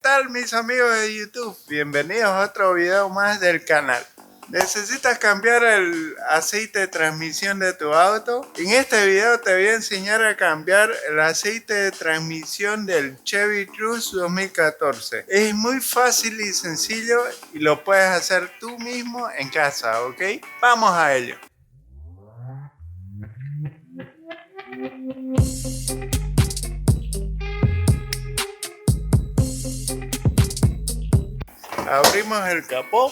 tal mis amigos de YouTube? Bienvenidos a otro video más del canal. ¿Necesitas cambiar el aceite de transmisión de tu auto? En este video te voy a enseñar a cambiar el aceite de transmisión del Chevy Cruze 2014. Es muy fácil y sencillo y lo puedes hacer tú mismo en casa, ¿ok? Vamos a ello. Abrimos el capó.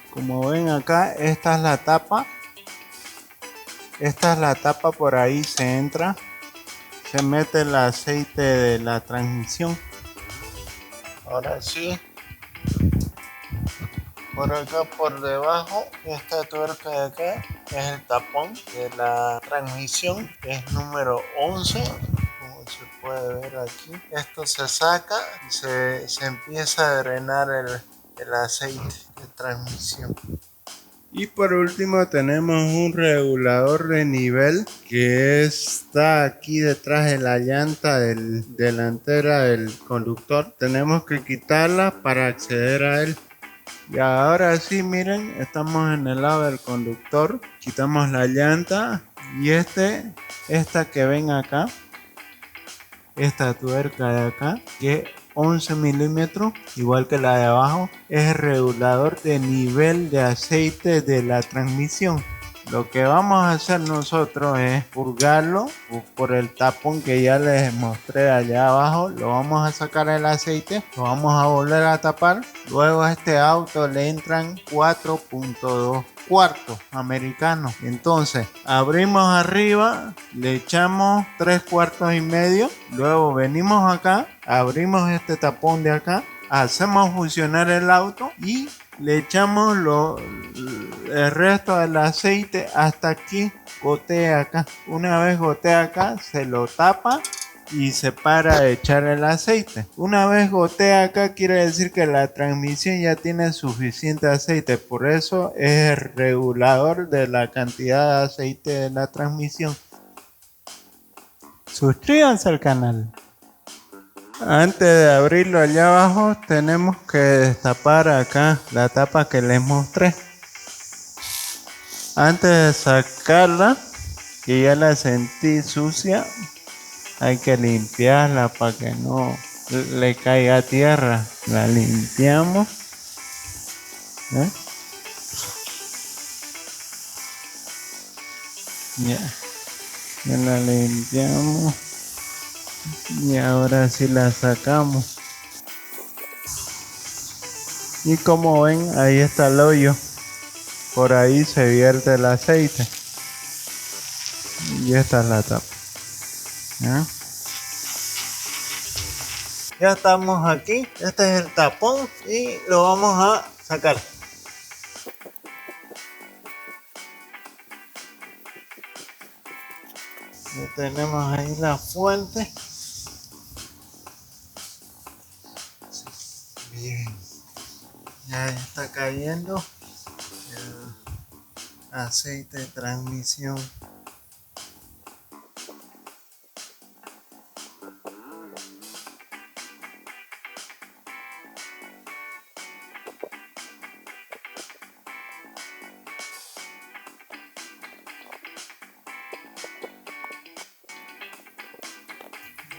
Como ven acá, esta es la tapa. Esta es la tapa, por ahí se entra. Se mete el aceite de la transmisión. Ahora sí. Por acá por debajo, esta tuerca de acá es el tapón de la transmisión. Es número 11. Como se puede ver aquí. Esto se saca y se empieza a drenar el aceite de transmisión. Y por último tenemos un regulador de nivel que está aquí detrás de la llanta delantera del conductor. Tenemos que quitarla para acceder a él. Y ahora sí, miren, estamos en el lado del conductor. Quitamos la llanta y esta que ven acá, esta tuerca de acá, que 11 milímetros, igual que la de abajo, es el regulador de nivel de aceite de la transmisión. Lo que vamos a hacer nosotros es purgarlo por el tapón que ya les mostré allá abajo. Lo vamos a sacar el aceite, lo vamos a volver a tapar. Luego a este auto le entran 4.2 cuartos americanos. Entonces abrimos arriba, le echamos 3 cuartos y medio. Luego venimos acá, abrimos este tapón de acá, hacemos funcionar el auto y le echamos el resto del aceite hasta aquí, gotea acá. Una vez gotea acá, se lo tapa y se para de echar el aceite. Una vez gotea acá, quiere decir que la transmisión ya tiene suficiente aceite. Por eso es el regulador de la cantidad de aceite de la transmisión. Suscríbanse al canal. Antes de abrirlo allá abajo tenemos que destapar acá la tapa que les mostré. Antes de sacarla, que ya la sentí sucia, hay que limpiarla para que no le caiga tierra. La limpiamos. Ya la limpiamos. Y ahora sí la sacamos. Y como ven, ahí está el hoyo. Por ahí se vierte el aceite. Y esta es la tapa. Ya estamos aquí. Este es el tapón y lo vamos a sacar. Ya tenemos ahí la fuente. Bien. Ya está cayendo el aceite de transmisión.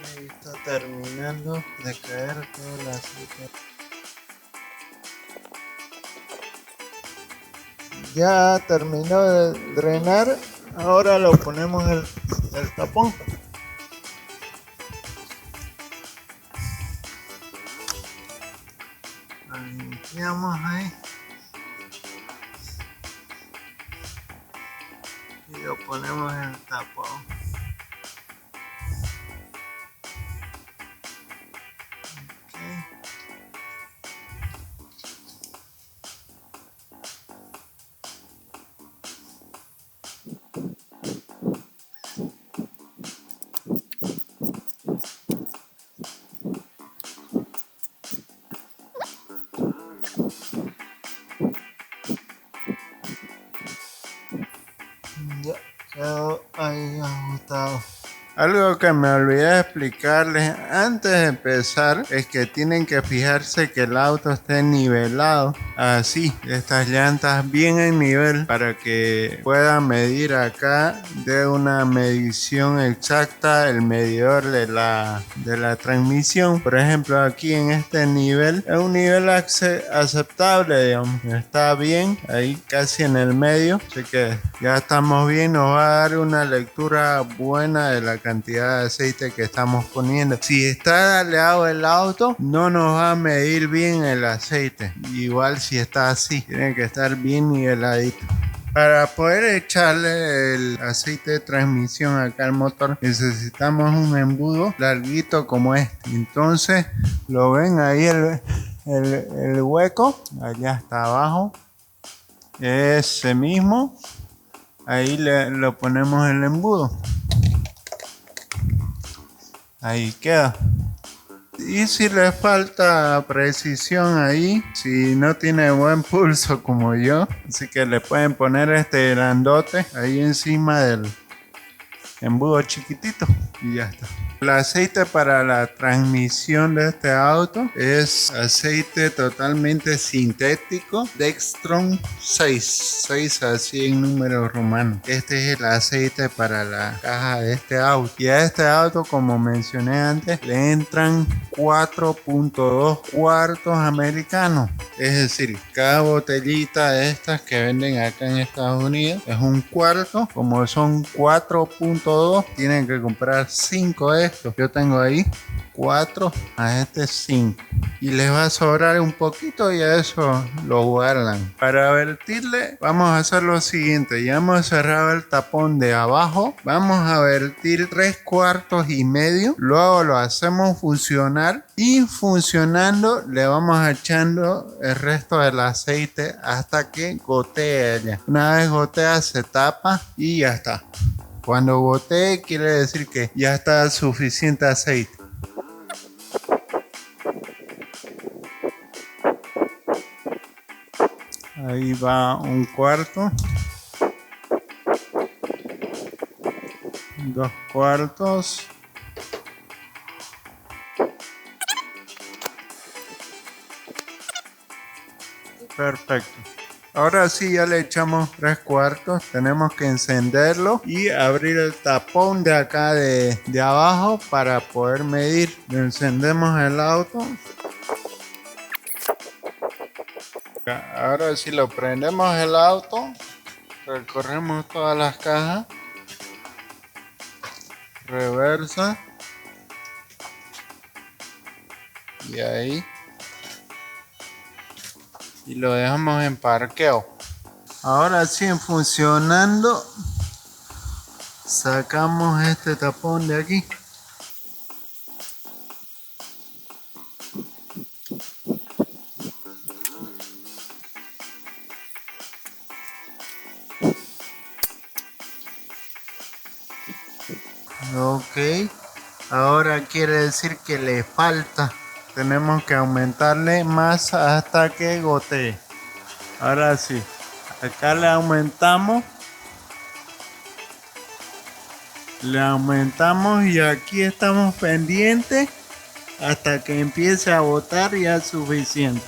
Ahí está terminando de caer todo el aceite. Ya terminó de drenar. Ahora lo ponemos el tapón. Lo limpiamos ahí. Y lo ponemos en el tapón. Ya quedó ahí ajustado. Algo que me olvidé de explicarles antes de empezar es que tienen que fijarse que el auto esté nivelado, así, estas llantas bien en nivel para que puedan medir acá de una medición exacta el medidor de la transmisión. Por ejemplo, aquí en este nivel es un nivel aceptable, digamos, está bien, ahí casi en el medio, así que ya estamos bien, nos va a dar una lectura buena de la cantidad de aceite que estamos poniendo. Si está daleado el auto, no nos va a medir bien el aceite. Igual si está así, tiene que estar bien niveladito. Para poder echarle el aceite de transmisión acá al motor, necesitamos un embudo larguito como este. Entonces, lo ven ahí el hueco, allá está abajo. Ese mismo. Ahí lo ponemos el embudo. Ahí queda. Y si le falta precisión ahí, si no tiene buen pulso como yo, así que le pueden poner este grandote ahí encima del embudo chiquitito y ya está. El aceite para la transmisión de este auto es aceite totalmente sintético, Dextron 6 así en números romanos. Este es el aceite para la caja de este auto. Y a este auto, como mencioné antes, le entran 4.2 cuartos americanos. Es decir, cada botellita de estas que venden acá en Estados Unidos es un cuarto. Como son 4.2, tienen que comprar 5 de estos. Yo tengo ahí 4, a este 5. Y les va a sobrar un poquito y a eso lo guardan. Para vertirle, vamos a hacer lo siguiente. Ya hemos cerrado el tapón de abajo. Vamos a vertir 3 cuartos y medio. Luego lo hacemos funcionar. Y funcionando, le vamos echando el resto del aceite hasta que gotee ya. Una vez gotea, se tapa y ya está. Cuando gotee, quiere decir que ya está suficiente aceite. Ahí va un cuarto. 2 cuartos. Perfecto. Ahora sí ya le echamos 3 cuartos. Tenemos que encenderlo y abrir el tapón de acá de abajo para poder medir. Le encendemos el auto. Ahora sí lo prendemos el auto. Recorremos todas las cajas. Reversa. Y ahí. Y lo dejamos en parqueo. Ahora sí, funcionando, sacamos este tapón de aquí. Ok, ahora quiere decir que le falta. Tenemos que aumentarle más hasta que gotee. Ahora sí, acá le aumentamos y aquí estamos pendientes hasta que empiece a botar. Ya es suficiente.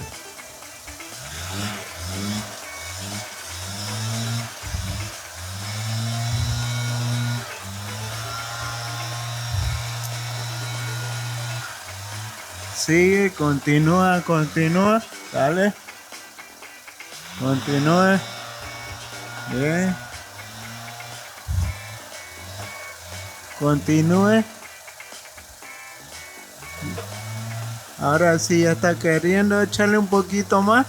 Sigue, continúa, dale, continúe, bien, continúe. Ahora sí ya está queriendo echarle un poquito más.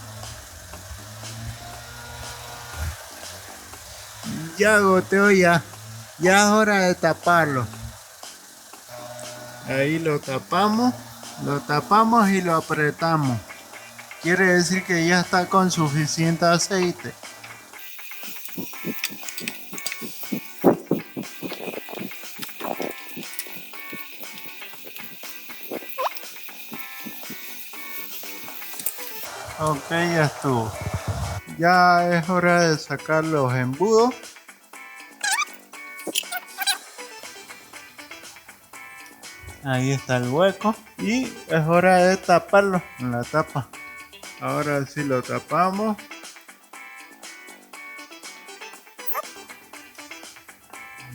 Ya goteó, ya es hora de taparlo. Ahí lo tapamos y lo apretamos. Quiere decir que ya está con suficiente aceite. Ok, ya estuvo. Ya es hora de sacar los embudos. Ahí está el hueco y es hora de taparlo con la tapa. Ahora sí lo tapamos.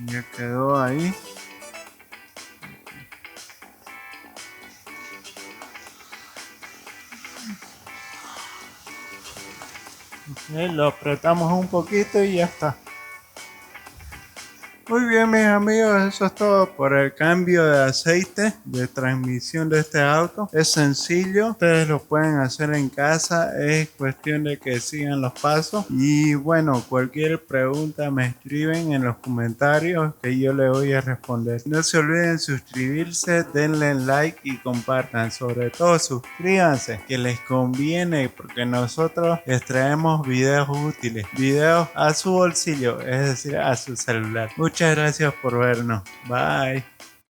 Ya quedó ahí. Lo apretamos un poquito y ya está. Muy bien, mis amigos, eso es todo por el cambio de aceite de transmisión de este auto. Es sencillo, ustedes lo pueden hacer en casa, es cuestión de que sigan los pasos. Y bueno, cualquier pregunta me escriben en los comentarios que yo les voy a responder. No se olviden suscribirse, denle like y compartan. Sobre todo suscríbanse, que les conviene porque nosotros les traemos videos útiles, videos a su bolsillo, es decir, a su celular. Muchas gracias por vernos. Bye.